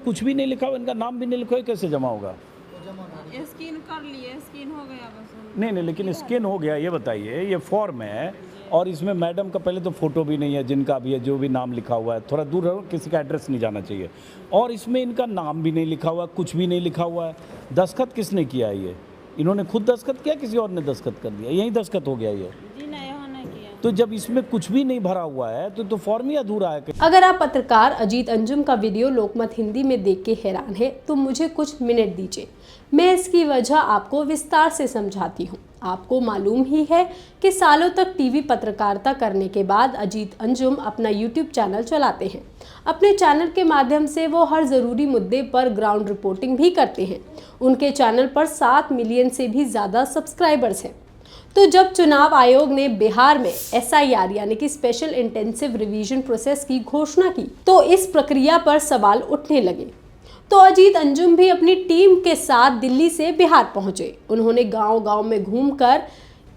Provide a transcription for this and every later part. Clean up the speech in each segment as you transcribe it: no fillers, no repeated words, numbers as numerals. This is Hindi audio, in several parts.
कुछ भी नहीं लिखा हुआ, इनका नाम भी नहीं लिखा हुआ, कैसे जमा होगा? स्कैन कर लिए, स्कैन हो गया बस। नहीं, लेकिन स्कैन हो गया, ये बताइए, ये फॉर्म है और इसमें मैडम का पहले तो फ़ोटो भी नहीं है, जिनका भी है, जो भी नाम लिखा हुआ है, थोड़ा दूर रहो, किसी का एड्रेस नहीं जाना चाहिए। और इसमें इनका नाम भी नहीं लिखा हुआ, कुछ भी नहीं लिखा हुआ है। दस्तखत किसने किया है? ये इन्होंने खुद दस्तखत किया, किसी और ने दस्तखत कर दिया? यही दस्तखत हो गया ये। जी नहीं, यहाँ नहीं किया। तो जब इसमें कुछ भी नहीं भरा हुआ है तो फॉर्म ही अधूरा है। अगर आप पत्रकार अजीत अंजुम का वीडियो लोकमत हिंदी में देख के हैरान है तो मुझे कुछ मिनट दीजिए, मैं इसकी वजह आपको विस्तार से समझाती हूँ। आपको मालूम ही है कि सालों तक टीवी पत्रकारिता करने के बाद अजीत अंजुम अपना यूट्यूब चैनल चलाते हैं। अपने चैनल के माध्यम से वो हर ज़रूरी मुद्दे पर ग्राउंड रिपोर्टिंग भी करते हैं। उनके चैनल पर 7 मिलियन से भी ज़्यादा सब्सक्राइबर्स हैं। तो जब चुनाव आयोग ने बिहार में SIR यानी कि स्पेशल इंटेंसिव रिवीजन प्रोसेस की घोषणा की तो इस प्रक्रिया पर सवाल उठने लगे। तो अजीत अंजुम भी अपनी टीम के साथ दिल्ली से बिहार पहुंचे। उन्होंने गांव-गांव में घूमकर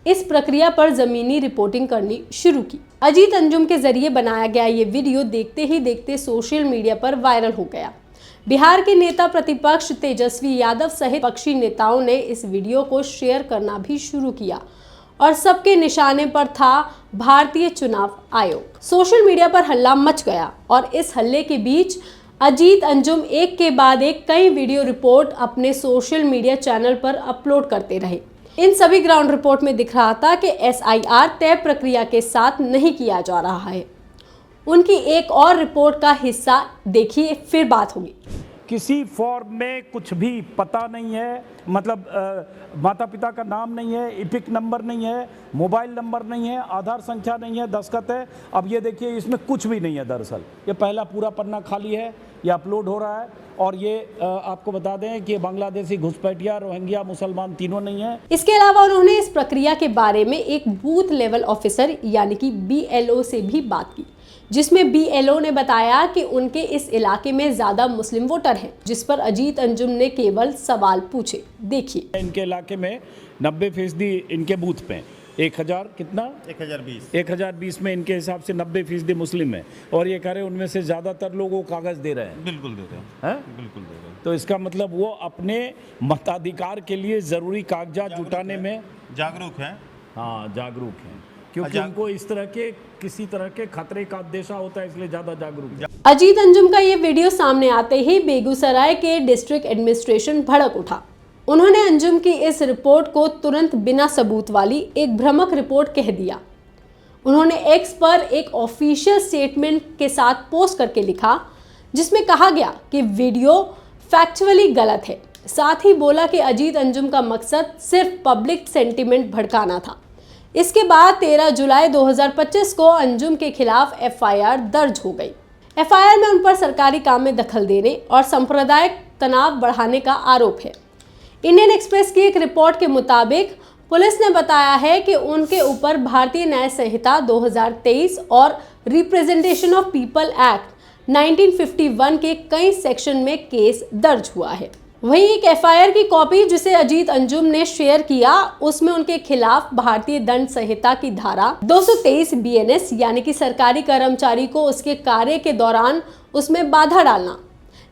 इस प्रक्रिया पर जमीनी रिपोर्टिंग करनी शुरू की। अजीत अंजुम के जरिए बनाया गया ये वीडियो देखते ही देखते सोशल मीडिया पर वायरल हो गया। बिहार के नेता प्रतिपक्ष तेजस्वी यादव सहित विपक्षी नेताओं ने इस वीडियो को शेयर करना भी शुरू किया और सबके निशाने पर था भारतीय चुनाव आयोग। सोशल मीडिया पर हल्ला मच गया और इस हल्ले के बीच अजीत अंजुम एक के बाद एक कई वीडियो रिपोर्ट अपने सोशल मीडिया चैनल पर अपलोड करते रहे। इन सभी ग्राउंड रिपोर्ट में दिख रहा था कि SIR तय प्रक्रिया के साथ नहीं किया जा रहा है। उनकी एक और रिपोर्ट का हिस्सा देखिए, फिर बात होगी। किसी फॉर्म में कुछ भी पता नहीं है, मतलब माता पिता का नाम नहीं है, इपिक नंबर नहीं है, मोबाइल नंबर नहीं है, आधार संख्या नहीं है, दस्तखत है। अब ये देखिए, इसमें कुछ भी नहीं है। दरअसल ये पहला पूरा पन्ना खाली है, ये अपलोड हो रहा है। और ये आपको बता दें कि बांग्लादेशी, घुसपैठिया, रोहिंग्या, मुसलमान तीनों नहीं है। इसके अलावा उन्होंने इस प्रक्रिया के बारे में एक बूथ लेवल ऑफिसर यानी कि BLO से भी बात की, जिसमें BLO ने बताया कि उनके इस इलाके में ज्यादा मुस्लिम वोटर हैं, जिस पर अजीत अंजुम ने केवल सवाल पूछे। देखिए, इनके इलाके में 90% इनके बूथ पे 1000 कितना 1020 में इनके हिसाब से 90% मुस्लिम है। और ये कह रहे हैं उनमें से ज़्यादातर लोग वो कागज़ दे रहे हैं। बिल्कुल दे रहे हैं, बिल्कुल दे रहे हैं। तो इसका मतलब वो अपने मताधिकार के लिए ज़रूरी कागजात जुटाने में जागरूक हैं। हाँ, जागरूक हैं, क्योंकि उनको इस तरह के किसी तरह के खतरे का अंदेशा होता है, इसलिए ज़्यादा जागरूक है। अजीत अंजुम का ये वीडियो सामने आते ही बेगूसराय के डिस्ट्रिक्ट एडमिनिस्ट्रेशन भड़क उठा। उन्होंने अंजुम की इस रिपोर्ट को तुरंत बिना सबूत वाली एक भ्रामक रिपोर्ट कह दिया। उन्होंने X पर एक ऑफिशियल स्टेटमेंट के साथ पोस्ट करके लिखा, जिसमें कहा गया कि वीडियो फैक्चुअली गलत है। साथ ही बोला कि अजीत अंजुम का मकसद सिर्फ पब्लिक सेंटिमेंट भड़काना था। इसके बाद 13 जुलाई 2025 को अंजुम के खिलाफ FIR दर्ज हो गई। FIR में उन पर सरकारी काम में दखल देने और सांप्रदायिक तनाव बढ़ाने का आरोप है। इंडियन एक्सप्रेस की एक रिपोर्ट के मुताबिक पुलिस ने बताया है कि उनके ऊपर भारतीय न्याय संहिता 2023 और रिप्रेजेंटेशन ऑफ पीपल एक्ट 1951 के कई सेक्शन में केस दर्ज हुआ है। वहीं एक FIR की कॉपी जिसे अजीत अंजुम ने शेयर किया, उसमें उनके खिलाफ भारतीय दंड संहिता की धारा 223 BNS यानी कि सरकारी कर्मचारी को उसके कार्य के दौरान उसमें बाधा डालना,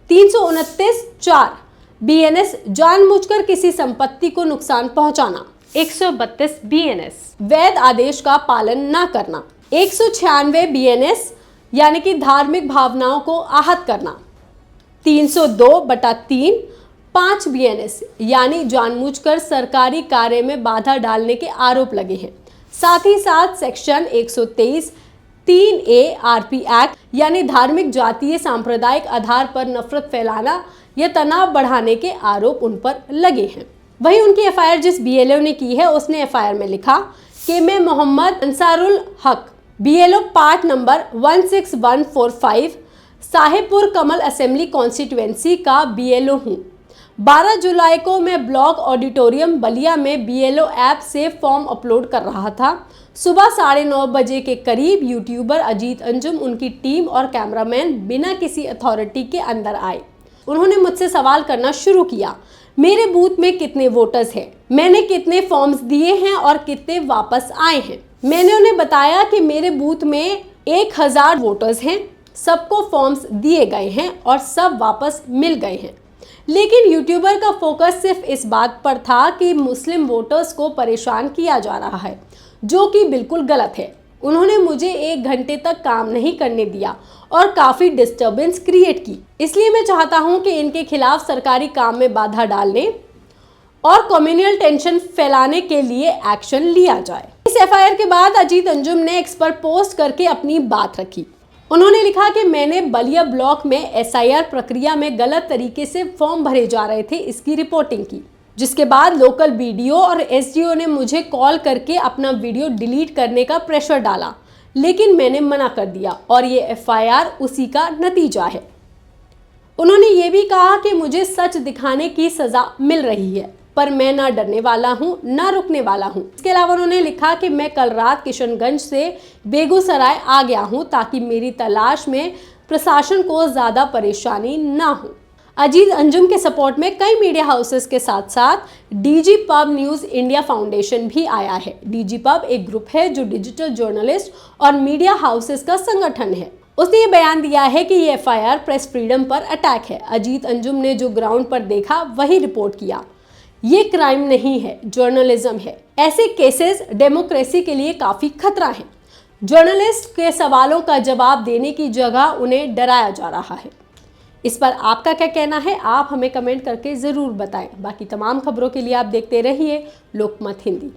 329(4) BNS जानबूझकर किसी संपत्ति को नुकसान पहुंचाना, 132 BNS वैध आदेश का पालन न करना, 196 BNS यानी कि धार्मिक भावनाओं को आहत करना, 302/3 5 BNS यानी जानबूझकर सरकारी कार्य में बाधा डालने के आरोप लगे हैं। साथ ही साथ सेक्शन 123 3A RP एक्ट यानी धार्मिक, जातीय, सांप्रदायिक आधार पर नफरत फैलाना या तनाव बढ़ाने के आरोप उन पर लगे हैं। वहीं उनकी FIR जिस BLO ने की है, उसने FIR में लिखा कि मैं मोहम्मद अंसारुल हक BLO पार्ट नंबर 16145 साहेबपुर कमल असेंबली कॉन्स्टिट्यूएंसी का BLO हूँ। 12 जुलाई को मैं ब्लॉक ऑडिटोरियम बलिया में BLO ऐप से फॉर्म अपलोड कर रहा था। सुबह 9:30 बजे के करीब यूट्यूबर अजीत अंजुम, उनकी टीम और कैमरामैन बिना किसी अथॉरिटी के अंदर आए। उन्होंने मुझसे सवाल करना शुरू किया, मेरे बूथ में कितने वोटर्स हैं, मैंने कितने फॉर्म्स दिए हैं और कितने वापस आए हैं। मैंने उन्हें बताया कि मेरे बूथ में 1000 वोटर्स हैं। सबको फॉर्म्स दिए गए हैं और सब वापस मिल गए हैं। लेकिन यूट्यूबर का फोकस सिर्फ इस बात पर था कि मुस्लिम वोटर्स को परेशान किया जा रहा है, जो कि बिल्कुल गलत है। उन्होंने मुझे 1 घंटे तक काम नहीं करने दिया और काफ़ी डिस्टर्बेंस क्रिएट की। इसलिए मैं चाहता हूं कि इनके खिलाफ सरकारी काम में बाधा डालने और कम्युनल टेंशन फैलाने के लिए एक्शन लिया जाए। इस एफआईआर के बाद अजीत अंजुम ने एक्स पर पोस्ट करके अपनी बात रखी। उन्होंने लिखा कि मैंने बलिया ब्लॉक में एसआईआर प्रक्रिया में गलत तरीके से फॉर्म भरे जा रहे थे, इसकी रिपोर्टिंग की, जिसके बाद लोकल बीडीओ और एसडीओ ने मुझे कॉल करके अपना वीडियो डिलीट करने का प्रेशर डाला, लेकिन मैंने मना कर दिया और ये एफआईआर उसी का नतीजा है। उन्होंने ये भी कहा कि मुझे सच दिखाने की सजा मिल रही है, पर मैं ना डरने वाला हूँ ना रुकने वाला हूँ। इसके अलावा उन्होंने लिखा कि मैं कल रात किशनगंज से बेगूसराय आ गया हूँ ताकि मेरी तलाश में प्रशासन को ज़्यादा परेशानी ना हो। अजीत अंजुम के सपोर्ट में कई मीडिया हाउसेस के साथ साथ DG pub news India foundation भी आया है। डीजी पब एक ग्रुप है जो डिजिटल जर्नलिस्ट और मीडिया हाउसेस का संगठन है। उसने ये बयान दिया है कि ये एफआईआर प्रेस फ्रीडम पर अटैक है। अजीत अंजुम ने जो ग्राउंड पर देखा वही रिपोर्ट किया। ये क्राइम नहीं है, जर्नलिज्म है। ऐसे केसेस डेमोक्रेसी के लिए काफ़ी खतरा है। जर्नलिस्ट के सवालों का जवाब देने की जगह उन्हें डराया जा रहा है। इस पर आपका क्या कहना है, आप हमें कमेंट करके ज़रूर बताएं। बाकी तमाम खबरों के लिए आप देखते रहिए लोकमत हिंदी।